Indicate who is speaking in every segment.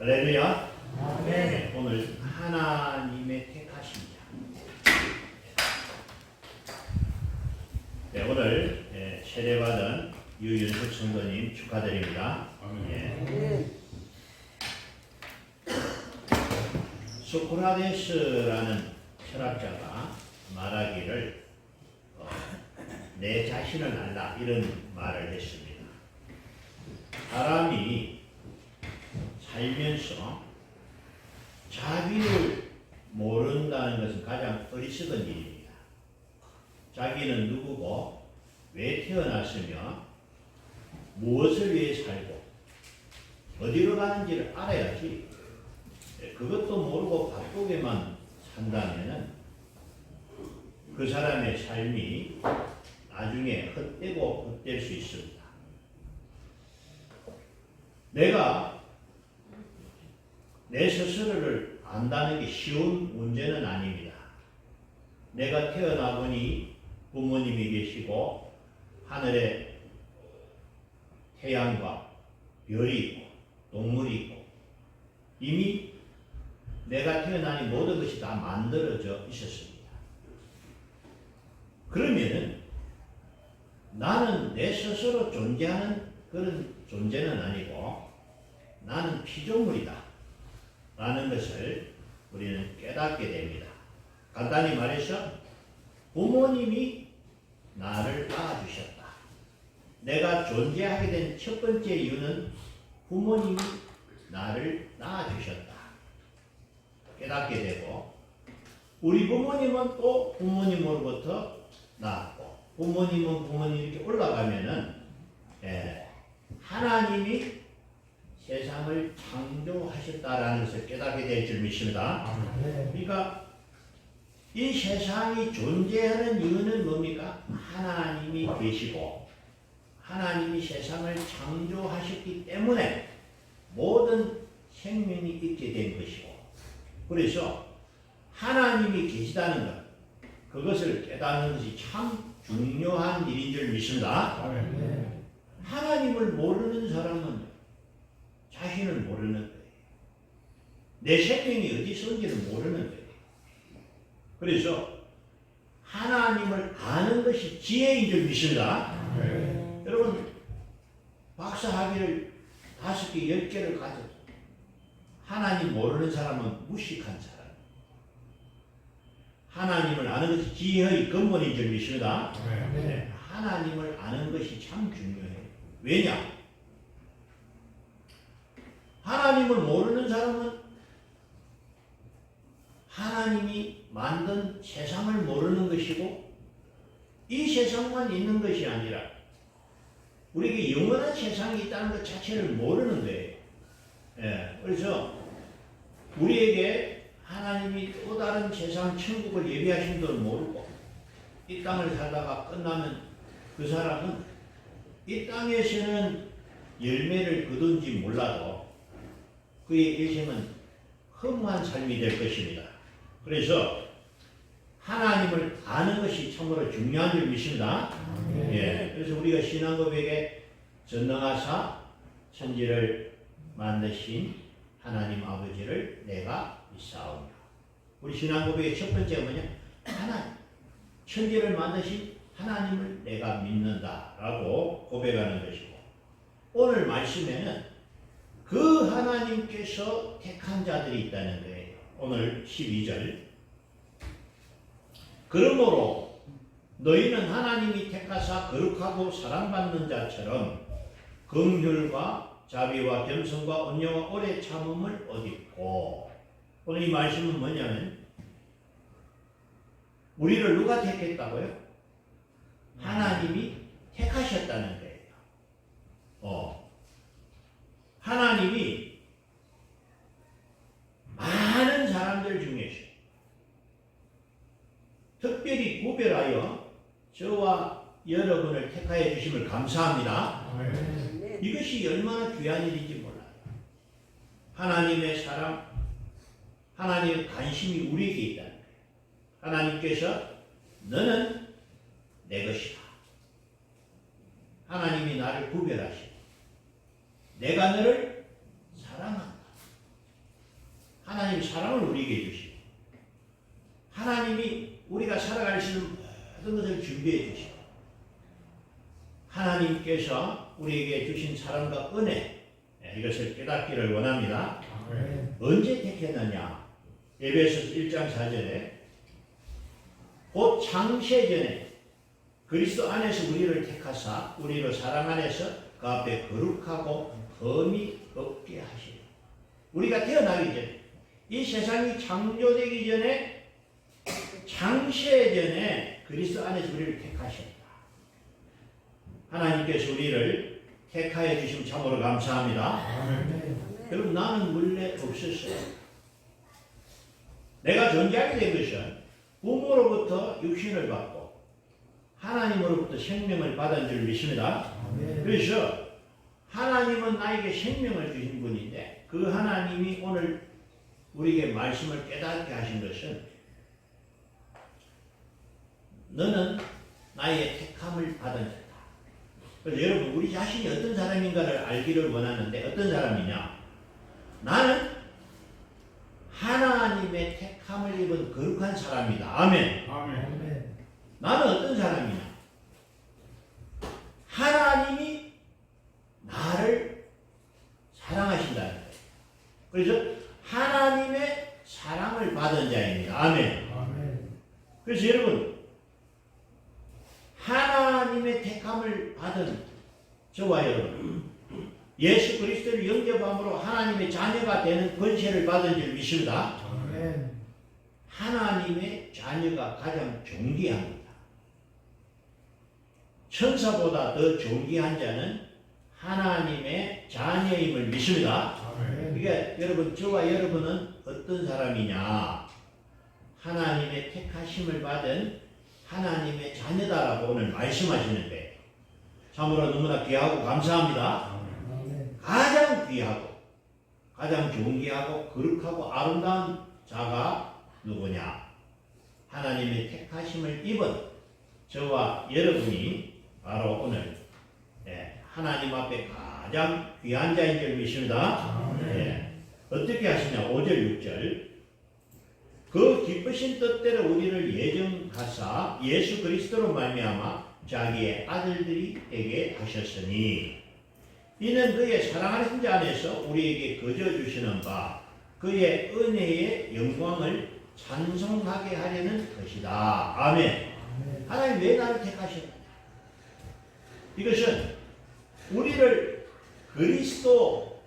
Speaker 1: 할렐루야.
Speaker 2: 아멘.
Speaker 1: 오늘 하나님의 택하신 자. 네, 오늘 세례받은 유윤숙 성도님 축하드립니다. 예. 소크라테스라는 철학자가 말하기를 내 자신을 알라 이런 말을 했습니다. 사람이 살면서 자기를 모른다는 것은 가장 어리석은 일입니다. 자기는 누구고 왜 태어났으며 무엇을 위해 살고 어디로 가는지를 알아야지. 그것도 모르고 바쁘게만 산다면 그 사람의 삶이 나중에 헛되고 헛될 수 있습니다. 내가 내 스스로를 안다는 게 쉬운 문제는 아닙니다. 내가 태어나 보니 부모님이 계시고 하늘에 태양과 별이 있고 동물이 있고 이미 내가 태어나니 모든 것이 다 만들어져 있었습니다. 그러면은 나는 내 스스로 존재하는 그런 존재는 아니고 나는 피조물이다 라는 것을 우리는 깨닫게 됩니다. 간단히 말해서 부모님이 나를 낳아주셨다. 내가 존재하게 된 첫 번째 이유는 부모님이 나를 낳아주셨다. 깨닫게 되고 우리 부모님은 또 부모님으로부터 낳았고 부모님은 부모님 이렇게 올라가면은 하나님이 세상을 창조하셨다라는 것을 깨닫게 될 줄 믿습니다. 그러니까 이 세상이 존재하는 이유는 뭡니까? 하나님이 계시고 하나님이 세상을 창조하셨기 때문에 모든 생명이 있게 된 것이고 그래서 하나님이 계시다는 것 그것을 깨닫는 것이 참 중요한 일인 줄 믿습니다. 하나님을 모르는 사람은 자신을 모르는 거예요. 내 생명이 어디서 온지를 모르는 거예요. 그래서 하나님을 아는 것이 지혜인 줄 믿습니다. 여러분 박사학위를 5개, 10개를 가져도 하나님 모르는 사람은 무식한 사람. 하나님을 아는 것이 지혜의 근본인 줄 믿습니다. 하나님을 아는 것이 참 중요해요. 왜냐? 하나님을 모르는 사람은 하나님이 만든 세상을 모르는 것이고 이 세상만 있는 것이 아니라 우리에게 영원한 세상이 있다는 것 자체를 모르는 거예요. 그래서 우리에게 하나님이 또 다른 세상 천국을 예비하신 줄 모르고 이 땅을 살다가 끝나면 그 사람은 이 땅에서는 열매를 거둔지 몰라도 그의 일생은 허무한 삶이 될 것입니다. 그래서 하나님을 아는 것이 참으로 중요한 줄 믿습니다. 그래서 우리가 신앙고백에 전능하사 천지를 만드신 하나님 아버지를 내가 믿사오며 우리 신앙고백의 첫 번째가 뭐냐? 하나님, 천지를 만드신 하나님을 내가 믿는다라고 고백하는 것이고 오늘 말씀에는 그 하나님께서 택한 자들이 있다는 거예요. 오늘 12절 그러므로 너희는 하나님이 택하사 거룩하고 사랑받는 자처럼 긍휼과 자비와 겸손과 온유와 오래 참음을 얻고 오늘 이 말씀은 뭐냐면 우리를 누가 택했다고요? 하나님이 택하셨다는 거예요. 하나님이 많은 사람들 중에서 특별히 구별하여 저와 여러분을 택하여 주심을 감사합니다. 이것이 얼마나 귀한 일인지 몰라요. 하나님의 사랑, 하나님의 관심이 우리에게 있다는 거예요. 하나님께서 너는 내 것이다. 하나님이 나를 구별하시고 내가 너를 사랑한다. 하나님 사랑을 우리에게 주시고 하나님이 우리가 살아갈 수 있는 모든 것을 준비해 주시고 하나님께서 우리에게 주신 사랑과 은혜 이것을 깨닫기를 원합니다. 언제 택했느냐? 에베소서 1장 4절에 곧 창세전에 그리스도 안에서 우리를 택하사 우리로 사랑 안에서 그 앞에 거룩하고 흠이 없게 하시라. 우리가 태어나기 전에 이 세상이 창조되기 전에 창세전에 그리스도 안에서 우리를 택하셨다. 하나님께서 우리를 택하여 주시면 참으로 감사합니다. 여러분 나는 원래 없었어요. 내가 존재하게 된 것은 부모로부터 육신을 받고 하나님으로부터 생명을 받은 줄 믿습니다. 그래서 하나님은 나에게 생명을 주신 분인데 그 하나님이 오늘 우리에게 말씀을 깨닫게 하신 것은 너는 나의 택함을 받은 자다. 그래서 여러분 우리 자신이 어떤 사람인가를 알기를 원하는데 어떤 사람이냐? 나는 하나님의 택함을 입은 거룩한 사람이다. 아멘.
Speaker 2: 아멘.
Speaker 1: 나는 어떤 사람이냐? 하나님이 나를 사랑하신다는 거예요. 그래서 하나님의 사랑을 받은 자입니다. 아멘.
Speaker 2: 아멘.
Speaker 1: 그래서 여러분 하나님의 택함을 받은 저와 여러분 예수 그리스도를 영접함으로 하나님의 자녀가 되는 권세를 받은 줄 믿습니다.
Speaker 2: 아멘.
Speaker 1: 하나님의 자녀가 가장 존귀합니다. 천사보다 더 존귀한 자는 하나님의 자녀임을 믿습니다.
Speaker 2: 아멘.
Speaker 1: 그러니까 여러분 저와 여러분은 어떤 사람이냐? 하나님의 택하심을 받은 하나님의 자녀다라고 오늘 말씀하시는데 참으로 너무나 귀하고 감사합니다.
Speaker 2: 아멘.
Speaker 1: 가장 귀하고 가장 존귀하고 거룩하고 아름다운 자가 누구냐? 하나님의 택하심을 입은 저와 여러분이 바로 오늘 하나님 앞에 가장 귀한 자인 줄 믿습니다. 어떻게 하시냐? 5절 6절 그 기쁘신 뜻대로 우리를 예정하사 예수 그리스도로 말미암아 자기의 아들들이 되게 하셨으니 이는 그의 사랑하는 자 안에서 우리에게 거저 주시는 바 그의 은혜의 영광을 찬송하게 하려는 것이다. 아멘. 하나님 왜 나를 택하셨느냐? 이것은 우리를 그리스도로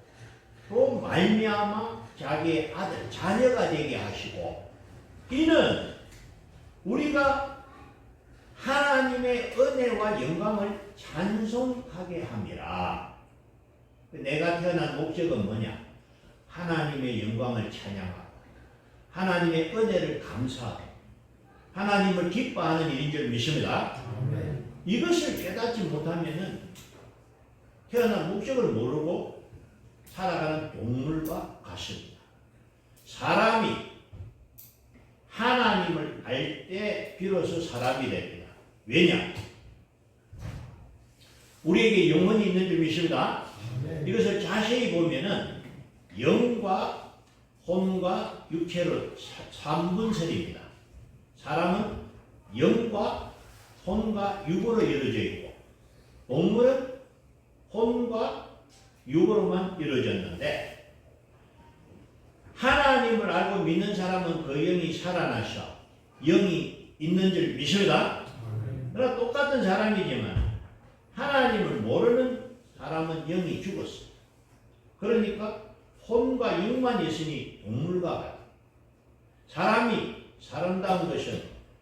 Speaker 1: 말미암아 자기의 아들, 자녀가 되게 하시고 이는 우리가 하나님의 은혜와 영광을 찬송하게 함이라. 내가 태어난 목적은 뭐냐? 하나님의 영광을 찬양하고 하나님의 은혜를 감사하고 하나님을 기뻐하는 일인 줄 믿습니다. 이것을 깨닫지 못하면은 태어난 목적을 모르고 살아가는 동물과 같습니다. 사람이 하나님을 알 때 비로소 사람이 됩니다. 왜냐? 우리에게 영혼이 있는 줄 믿습니다. 이것을 자세히 보면은 영과 혼과 육체로 3분설입니다. 사람은 영과 혼과 육으로 이루어져 있고 동물은 혼과 육으로만 이루어졌는데 하나님을 알고 믿는 사람은 그 영이 살아나서 영이 있는 줄 믿습니다. 그러나 똑같은 사람이지만 하나님을 모르는 사람은 영이 죽었어요. 그러니까 혼과 육만 있으니 동물과 같아요. 사람이 사람다운 것은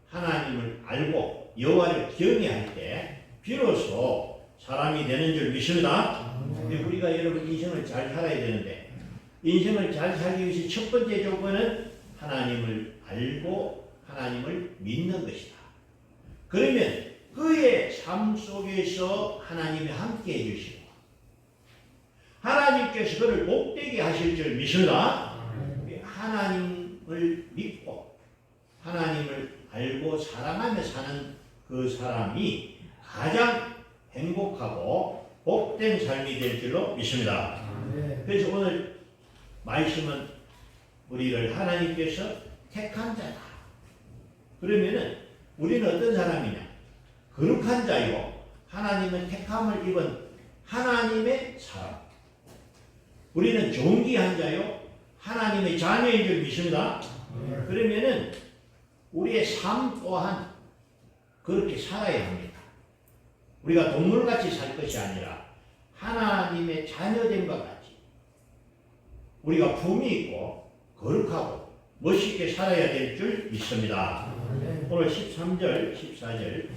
Speaker 1: 하나님을 알고 여호와를 경외할 때 비로소 사람이 되는 줄 믿습니다. 근데 우리가 여러분 인생을 잘 살아야 되는데 인생을 잘 살기 위해서 첫 번째 조건은 하나님을 알고 하나님을 믿는 것이다. 그러면 그의 삶 속에서 하나님이 함께 해주시고 하나님께서 그를 복되게 하실 줄 믿습니다. 하나님을 믿고 하나님을 알고 사랑하며 사는 그 사람이 가장 행복하고 복된 삶이 될 줄로 믿습니다. 그래서 오늘 말씀은 우리를 하나님께서 택한 자다. 그러면은 우리는 어떤 사람이냐? 거룩한 자요. 하나님은 택함을 입은 하나님의 사람. 우리는 존귀한 자요. 하나님의 자녀인 줄 믿습니다. 그러면은 우리의 삶 또한 그렇게 살아야 합니다. 우리가 동물같이 살 것이 아니라 하나님의 자녀됨과 같이 우리가 품이 있고 거룩하고 멋있게 살아야 될 줄 믿습니다. 오늘 13절, 14절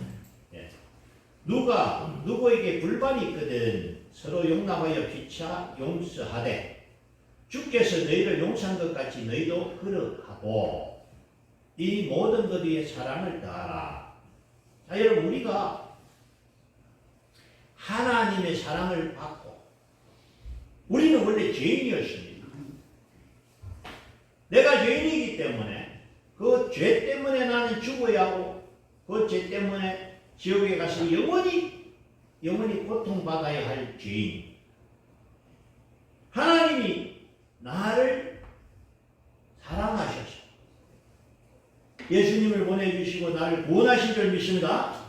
Speaker 1: 누가 누구에게 불만이 있거든 서로 용납하여 피차 용서하되 주께서 너희를 용서한 것 같이 너희도 그러하고 이 모든 것 위에 사랑을 다하라. 자, 여러분 우리가 하나님의 사랑을 받고 우리는 원래 죄인이었습니다. 내가 죄인이기 때문에 그 죄 때문에 나는 죽어야 하고 그 죄 때문에 지옥에 가서 영원히 고통받아야 할 죄인. 하나님이 나를 사랑하셔서 예수님을 보내주시고 나를 구원하신 줄 믿습니다.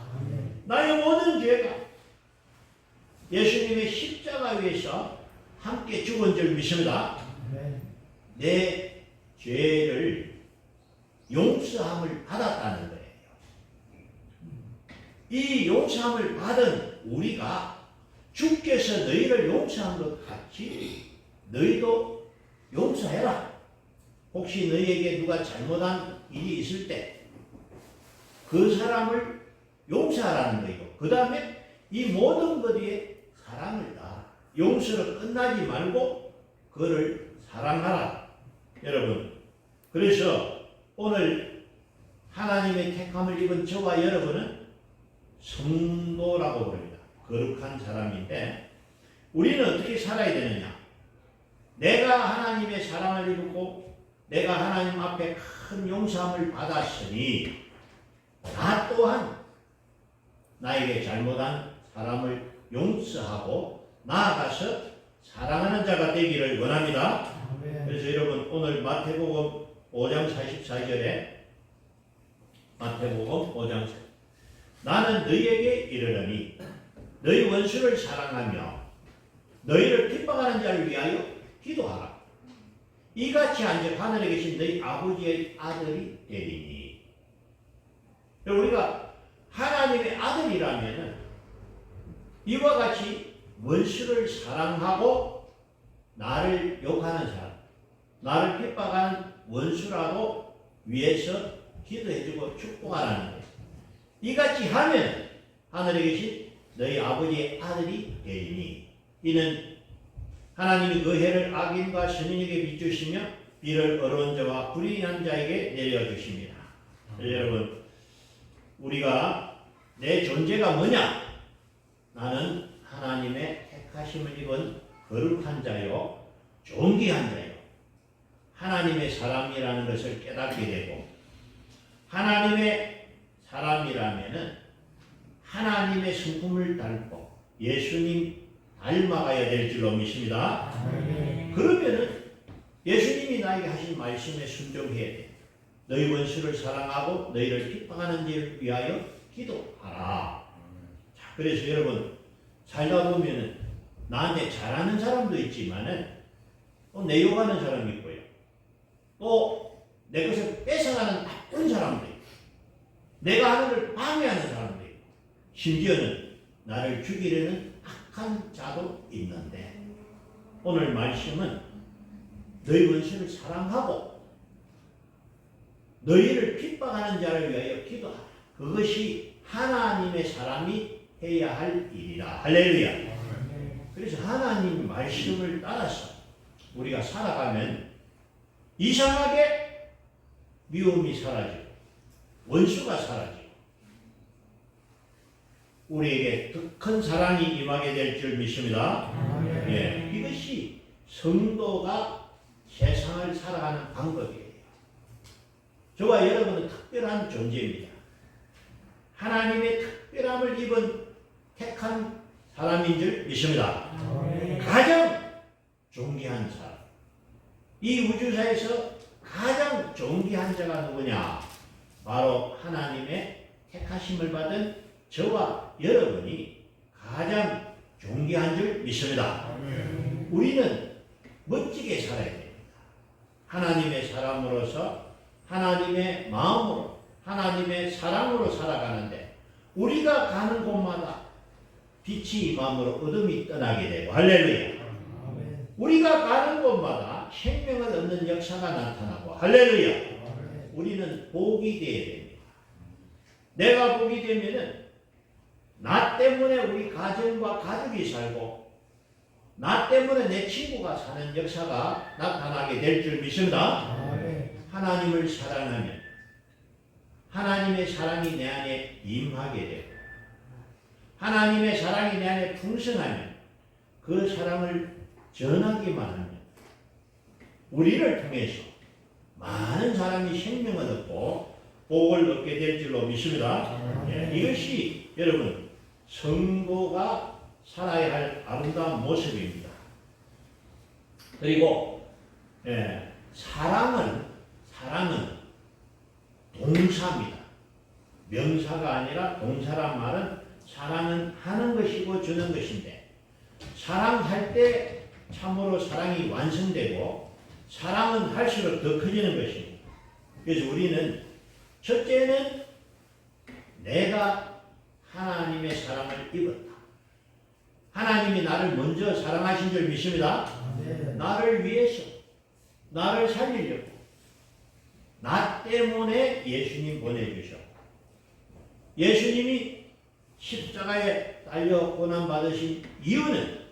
Speaker 1: 나의 모든 죄가 예수님의 십자가 위에서 함께 죽은 줄 믿습니다. 내 죄를 용서함을 받았다는 거예요. 이 용서함을 받은 우리가 주께서 너희를 용서한 것 같이 너희도 용서해라. 혹시 너희에게 누가 잘못한 일이 있을 때 그 사람을 용서하라는 거예요. 그 다음에 이 모든 것 위에 사랑을 다 용서로 끝나지 말고 그를 사랑하라. 여러분 그래서 오늘 하나님의 택함을 입은 저와 여러분은 성도라고 부릅니다. 거룩한 사람인데 우리는 어떻게 살아야 되느냐? 내가 하나님의 사랑을 입고 내가 하나님 앞에 큰 용서함을 받았으니 나 또한 나에게 잘못한 사람을 용서하고 나아가서 사랑하는 자가 되기를 원합니다. 그래서 여러분 오늘 마태복음 5장 44절에 마태복음 5장 44절 나는 너희에게 이르노니 너희 원수를 사랑하며 너희를 핍박하는 자를 위하여 기도하라. 이같이 한즉 하늘에 계신 너희 아버지의 아들이 되리니. 우리가 하나님의 아들이라면 이와 같이 원수를 사랑하고 나를 욕하는 사람, 나를 핍박하는 원수라도 위해서 기도해주고 축복하라는 거예요. 이같이 하면 하늘에 계신 너희 아버지의 아들이 되리니. 이는 하나님이 그 해를 악인과 선인에게 비추시며 비를 어려운 자와 불의한 자에게 내려주십니다. 여러분 우리가 내 존재가 뭐냐? 나는 하나님의 택하심을 입은 거룩한 자요 존귀한 자요 하나님의 사람이라는 것을 깨닫게 되고 하나님의 사람이라면은 하나님의 성품을 닮고 예수님 닮아가야 될 줄로 믿습니다. 그러면은 예수님이 나에게 하신 말씀에 순종해야 돼. 너희 원수를 사랑하고 너희를 핍박하는 일을 위하여 기도하라. 자, 그래서 여러분 살다 보면은 나한테 잘하는 사람도 있지만은 또 내 욕하는 사람이 있고요. 또 내 것을 뺏어가는 나쁜 사람도 있고 내가 하는 걸 방해하는 사람도 있고 심지어는 나를 죽이려는 악한 자도 있는데 오늘 말씀은 너희 원수를 사랑하고 너희를 핍박하는 자를 위하여 기도하라. 그것이 하나님의 사람이 해야 할 일이다. 할렐루야. 그래서 하나님 말씀을 따라서 우리가 살아가면 이상하게 미움이 사라지고 원수가 사라지고 우리에게 더 큰 사랑이 임하게 될 줄 믿습니다. 예, 이것이 성도가 세상을 살아가는 방법이에요. 저와 여러분은 특별한 존재입니다. 하나님의 특별함을 입은 택한 사람인 줄 믿습니다. 가장 존귀한 사람. 이 우주사에서 존귀한 자가 누구냐? 바로 하나님의 택하심을 받은 저와 여러분이 가장 존귀한 줄 믿습니다. 우리는 멋지게 살아야 됩니다. 하나님의 사람으로서 하나님의 마음으로 하나님의 사랑으로 살아가는데 우리가 가는 곳마다 빛이 임함으로 어둠이 떠나게 되고 할렐루야.
Speaker 2: 아멘.
Speaker 1: 우리가 가는 곳마다 생명을 얻는 역사가 나타나고 할렐루야.
Speaker 2: 아멘.
Speaker 1: 우리는 복이 되어야 됩니다. 내가 복이 되면은 나 때문에 우리 가정과 가족이 살고 나 때문에 내 친구가 사는 역사가 나타나게 될 줄 믿습니다.
Speaker 2: 아멘.
Speaker 1: 하나님을 사랑하면 하나님의 사랑이 내 안에 임하게 되고 하나님의 사랑이 내 안에 풍성하면 그 사랑을 전하기만 하면 우리를 통해서 많은 사람이 생명을 얻고 복을 얻게 될 줄로 믿습니다. 이것이 여러분 성도가 살아야 할 아름다운 모습입니다. 그리고 사랑은 동사입니다. 명사가 아니라 동사란 말은 사랑은 하는 것이고 주는 것인데 사랑할 때 참으로 사랑이 완성되고 사랑은 할수록 더 커지는 것입니다. 그래서 우리는 첫째는 내가 하나님의 사랑을 입었다. 하나님이 나를 먼저 사랑하신 줄 믿습니다.
Speaker 2: 아멘.
Speaker 1: 나를 위해서 나를 살리려고 나 때문에 예수님 보내주셨고 예수님이 십자가에 달려 고난받으신 이유는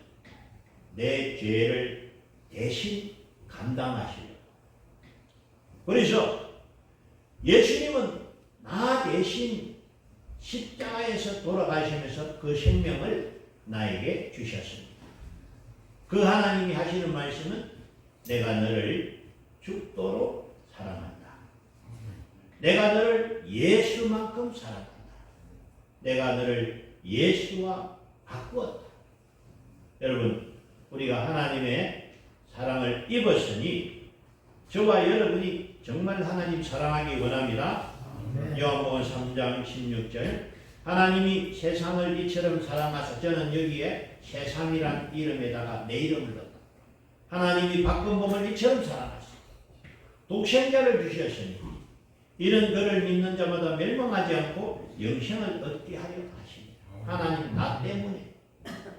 Speaker 1: 내 죄를 대신 감당하시려고. 그래서 예수님은 나 대신 십자가에서 돌아가시면서 그 생명을 나에게 주셨습니다. 그 하나님이 하시는 말씀은 내가 너를 죽도록 사랑한다. 내가 너를 예수만큼 사랑한다. 내가 너를 예수와 바꾸었다. 여러분, 우리가 하나님의 사랑을 입었으니 저와 여러분이 정말 하나님 사랑하기 원합니다.
Speaker 2: 아멘.
Speaker 1: 요한복음 3장 16절 하나님이 세상을 이처럼 사랑하사 저는 여기에 세상이란 이름에다가 내 이름을 넣었다. 하나님이 바꾼 몸을 이처럼 사랑하사 독생자를 주셨으니 이는 그를 믿는 자마다 멸망하지 않고 영생을 얻게 하려 하십니다. 하나님 나 때문에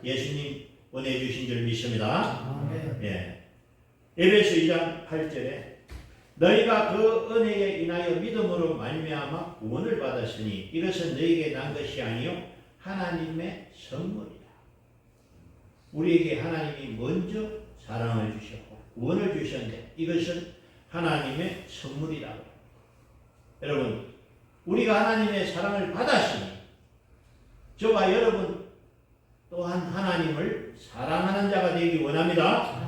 Speaker 1: 예수님 보내주신 줄 믿습니다.
Speaker 2: 아멘.
Speaker 1: 에베소 2장 8절에 너희가 그 은혜에 인하여 믿음으로 말미암아 구원을 받았으니 이것은 너희에게 난 것이 아니요 하나님의 선물이라. 우리에게 하나님이 먼저 사랑을 주셨고 구원을 주셨는데 이것은 하나님의 선물이라고. 여러분, 우리가 하나님의 사랑을 받았으니 저와 여러분 또한 하나님을 사랑하는 자가 되기 원합니다.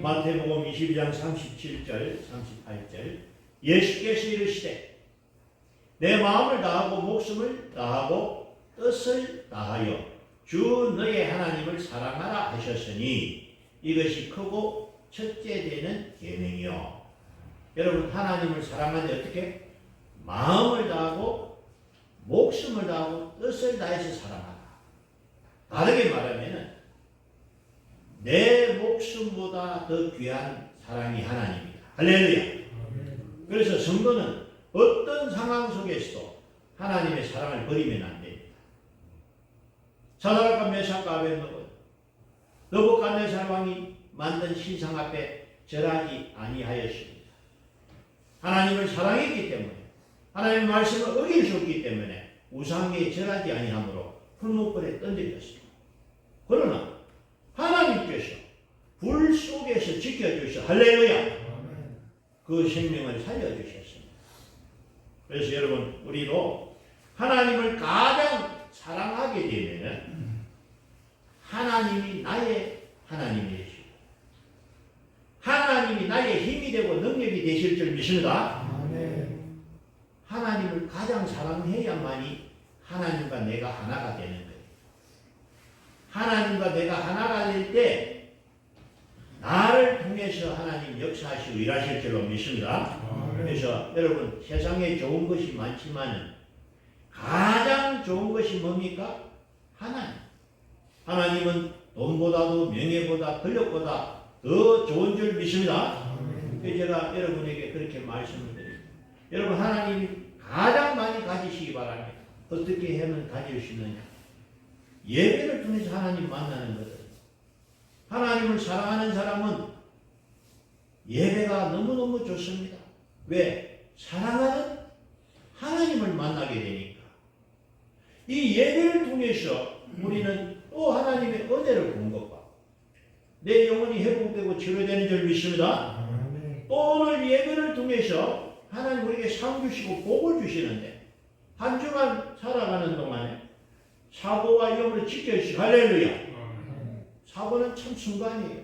Speaker 1: 마태복음 22장 37절 38절 예수께서 이르시되 내 마음을 다하고 목숨을 다하고 뜻을 다하여 주 너의 하나님을 사랑하라 하셨으니 이것이 크고 첫째 되는 계명이요. 여러분, 하나님을 사랑하는데 어떻게? 마음을 다하고 목숨을 다하고 뜻을 다해서 사랑하라. 다르게 말하면 내 목숨보다 더 귀한 사랑이 하나님이다. 할렐루야. 그래서 성도는 어떤 상황 속에서도 하나님의 사랑을 버리면 안 됩니다. 사드락과 메삭과 아벤노고 느부갓네살 왕이 만든 신상 앞에 절하지 아니하였습니다. 하나님을 사랑했기 때문에 하나님의 말씀을 어길 수 없기 때문에 우상에 절하지 아니하므로 풀무불에 던져졌습니다. 그러나 하나님께서 불 속에서 지켜주셔 할렐루야 그 생명을 살려주셨습니다. 그래서 여러분 우리도 하나님을 가장 사랑하게 되면 하나님이 나의 하나님이 되시고 하나님이 나의 힘이 되고 능력이 되실 줄 믿습니다. 하나님을 가장 사랑해야만이 하나님과 내가 하나가 되는 거예요. 하나님과 내가 하나가 될 때 나를 통해서 하나님 역사하시고 일하실 줄로 믿습니다. 그래서 여러분 세상에 좋은 것이 많지만 가장 좋은 것이 뭡니까? 하나님. 하나님은 돈보다도 명예보다 권력보다 더 좋은 줄 믿습니다. 그래서 제가 여러분에게 그렇게 말씀을 드립니다. 여러분 하나님이 가장 많이 가지시기 바랍니다. 어떻게 하면 가질 수 있느냐? 예배를 통해서 하나님 만나는 거거든요. 하나님을 사랑하는 사람은 예배가 너무너무 좋습니다. 왜? 사랑하는 하나님을 만나게 되니까. 이 예배를 통해서 우리는 또 하나님의 은혜를 본 것과 내 영혼이 회복되고 치료되는 줄 믿습니다. 또 오늘 예배를 통해서 하나님 우리에게 상 주시고 복을 주시는데 한 주간 살아가는 동안에 사고와 위험을 지켜주시고 할렐루야. 사고는 참 순간이에요.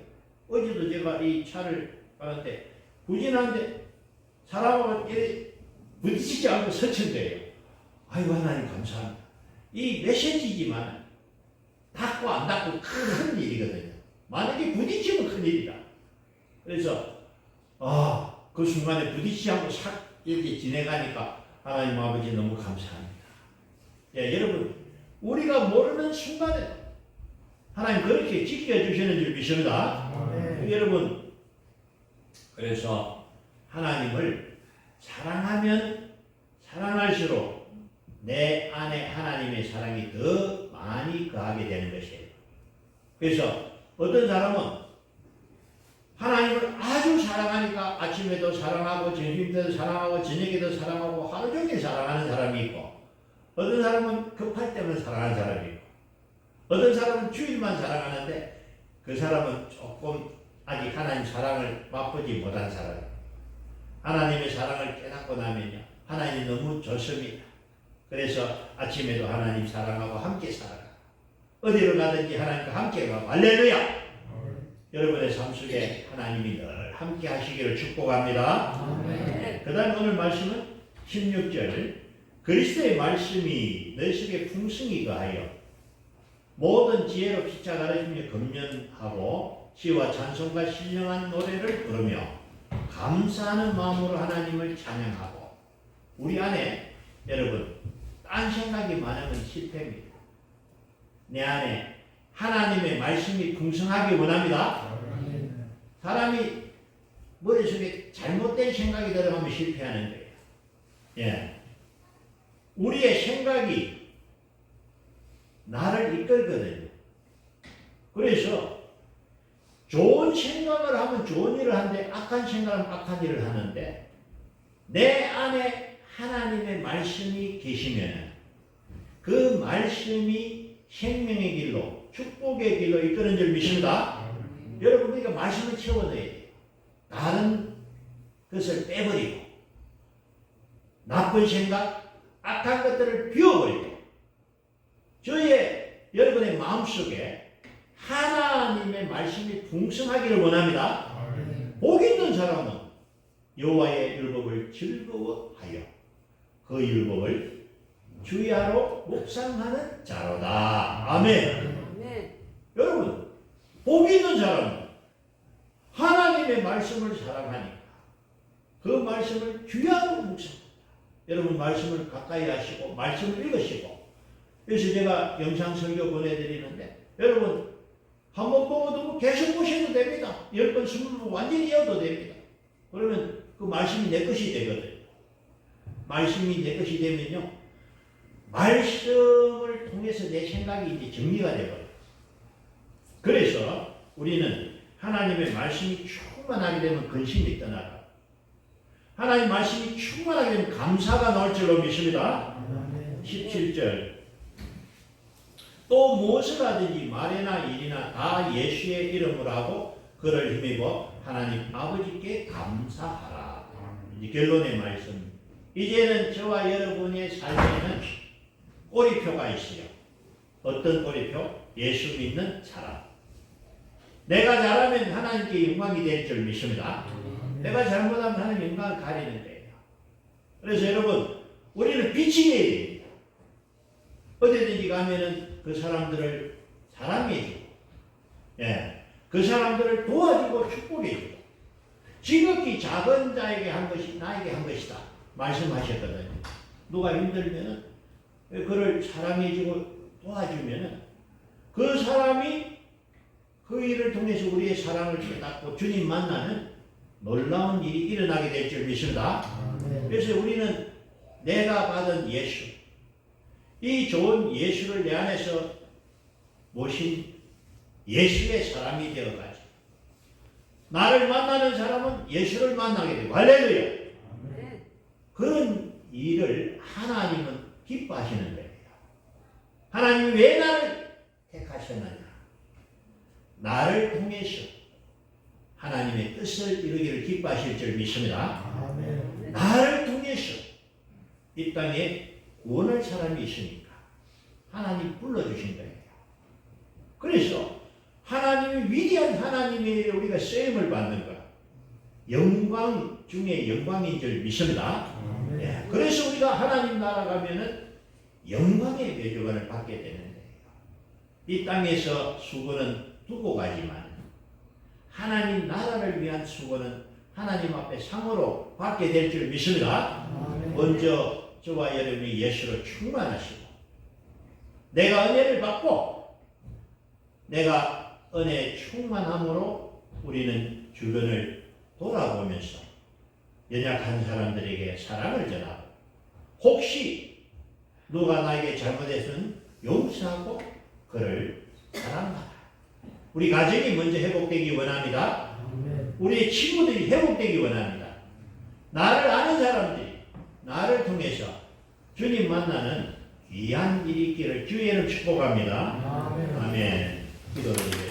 Speaker 1: 어제도 제가 이 차를 가는데 부진한데 사람하고 부딪히지 않고 서천대요. 아이고 하나님 감사합니다. 이 메시지지만 닫고 안 닫고 큰 일이거든요. 만약에 부딪히면 큰 일이다. 그래서 그 순간에 부딪히지 않고 싹 이렇게 지내가니까 하나님 아버지 너무 감사합니다. 예, 여러분 우리가 모르는 순간에 하나님 그렇게 지켜주시는 줄 믿습니다. 여러분 그래서 하나님을 사랑하면 사랑할수록 내 안에 하나님의 사랑이 더 많이 거하게 되는 것이에요. 그래서 어떤 사람은 하나님을 아주 사랑하니까 아침에도 사랑하고 점심때도 사랑하고 저녁에도 사랑하고 하루 종일 사랑하는 사람이 있고 어떤 사람은 급할 때만 사랑하는 사람이 있고 어떤 사람은 주일만 사랑하는데 그 사람은 조금 아직 하나님 사랑을 맛보지 못한 사람이에요. 하나님의 사랑을 깨닫고 나면요 하나님이 너무 좋습니다. 그래서 아침에도 하나님 사랑하고 함께 살아가 어디로 가든지 하나님과 함께 가고 할렐루야. 여러분의 삶 속에 하나님이 늘 함께 하시기를 축복합니다. 그 다음 오늘 말씀은 16절 그리스도의 말씀이 너희 속에 풍성히 거하여 모든 지혜로 피차 가르치며 검련하고 시와 찬송과 신령한 노래를 부르며 감사하는 마음으로 하나님을 찬양하고 우리 안에 여러분 딴 생각이 많으면 실패입니다. 내 안에 하나님의 말씀이 풍성하기 원합니다. 사람이 머릿속에 잘못된 생각이 들어가면 실패하는 거예요. 예. 우리의 생각이 나를 이끌거든요. 그래서 좋은 생각을 하면 좋은 일을 하는데 악한 생각을 하면 악한 일을 하는데 내 안에 하나님의 말씀이 계시면 그 말씀이 생명의 길로 축복의 길로 이끄는 줄 믿습니다. 여러분 우리가 말씀을 채워넣어야 돼요. 다른 것을 빼버리고 나쁜 생각, 악한 것들을 비워버리고 여러분의 마음속에 하나님의 말씀이 풍성하기를 원합니다. 복 있는 사람은 여호와의 율법을 즐거워하여 그 율법을 주야로 묵상하는 자로다. 아멘. 여러분 복 있는 사람은 하나님의 말씀을 사랑하니까 그 말씀을 주야로 묵상합니다. 여러분 말씀을 가까이 하시고 말씀을 읽으시고 그래서 제가 영상 설교 보내드리는데 여러분 한번 보고도 계속 보셔도 됩니다. 10번, 20번 완전히 이어도 됩니다. 그러면 그 말씀이 내 것이 되거든요. 말씀이 내 것이 되면요 말씀을 통해서 내 생각이 이제 정리가 되거든요. 그래서 우리는 하나님의 말씀이 충만하게 되면 근심이 떠나가. 하나님의 말씀이 충만하게 되면 감사가 나올 줄로 믿습니다. 17절 또 무엇을 하든지 말이나 일이나 다 예수의 이름으로 하고 그를 힘입어 하나님 아버지께 감사하라. 이제 결론의 말씀. 이제는 저와 여러분의 삶에는 꼬리표가 있어요. 어떤 꼬리표? 예수 믿는 사람. 내가 잘하면 하나님께 영광이 될 줄 믿습니다. 내가 잘못하면 하나님 영광을 가리는 거예요. 그래서 여러분 우리는 빛이 돼야 됩니다. 어디든지 가면은 그 사람들을 사랑해주고 그 사람들을 도와주고 축복해주고 지극히 작은 자에게 한 것이 나에게 한 것이다 말씀하셨거든요. 누가 힘들면은 그를 사랑해주고 도와주면은 그 사람이 그 일을 통해서 우리의 사랑을 깨닫고 주님 만나는 놀라운 일이 일어나게 될 줄 믿습니다.
Speaker 2: 아멘.
Speaker 1: 그래서 우리는 내가 받은 예수, 이 좋은 예수를 내 안에서 모신 예수의 사람이 되어가지고 나를 만나는 사람은 예수를 만나게 되고 할렐루야. 그런 일을 하나님은 기뻐하시는 거예요. 하나님이 왜 나를 택하셨느냐? 나를 통해서 하나님의 뜻을 이루기를 기뻐하실 줄 믿습니다.
Speaker 2: 아멘.
Speaker 1: 나를 통해서 이 땅에 구원할 사람이 있으니까 하나님 불러주신 거예요. 그래서 하나님이 위대한 하나님의 우리가 쓰임을 받는 것, 영광 중에 영광인 줄 믿습니다.
Speaker 2: 아멘.
Speaker 1: 예, 그래서 우리가 하나님 나라 가면은 영광의 매주관을 받게 되는 거예요. 이 땅에서 수고는 두고 가지만 하나님 나라를 위한 수고는 하나님 앞에 상으로 받게 될 줄 믿습니다.
Speaker 2: 아멘.
Speaker 1: 먼저 저와 여러분이 예수로 충만하시고 내가 은혜를 받고 내가 은혜에 충만함으로 우리는 주변을 돌아보면서 연약한 사람들에게 사랑을 전하고 혹시 누가 나에게 잘못했으면 용서하고 그를 사랑하라. 우리 가정이 먼저 회복되기 원합니다.
Speaker 2: 아멘.
Speaker 1: 우리 친구들이 회복되기 원합니다. 나를 아는 사람들이 나를 통해서 주님 만나는 귀한 일이 있기를 주의 이름 축복합니다.
Speaker 2: 아멘.
Speaker 1: 아멘. 기도드리겠습니다.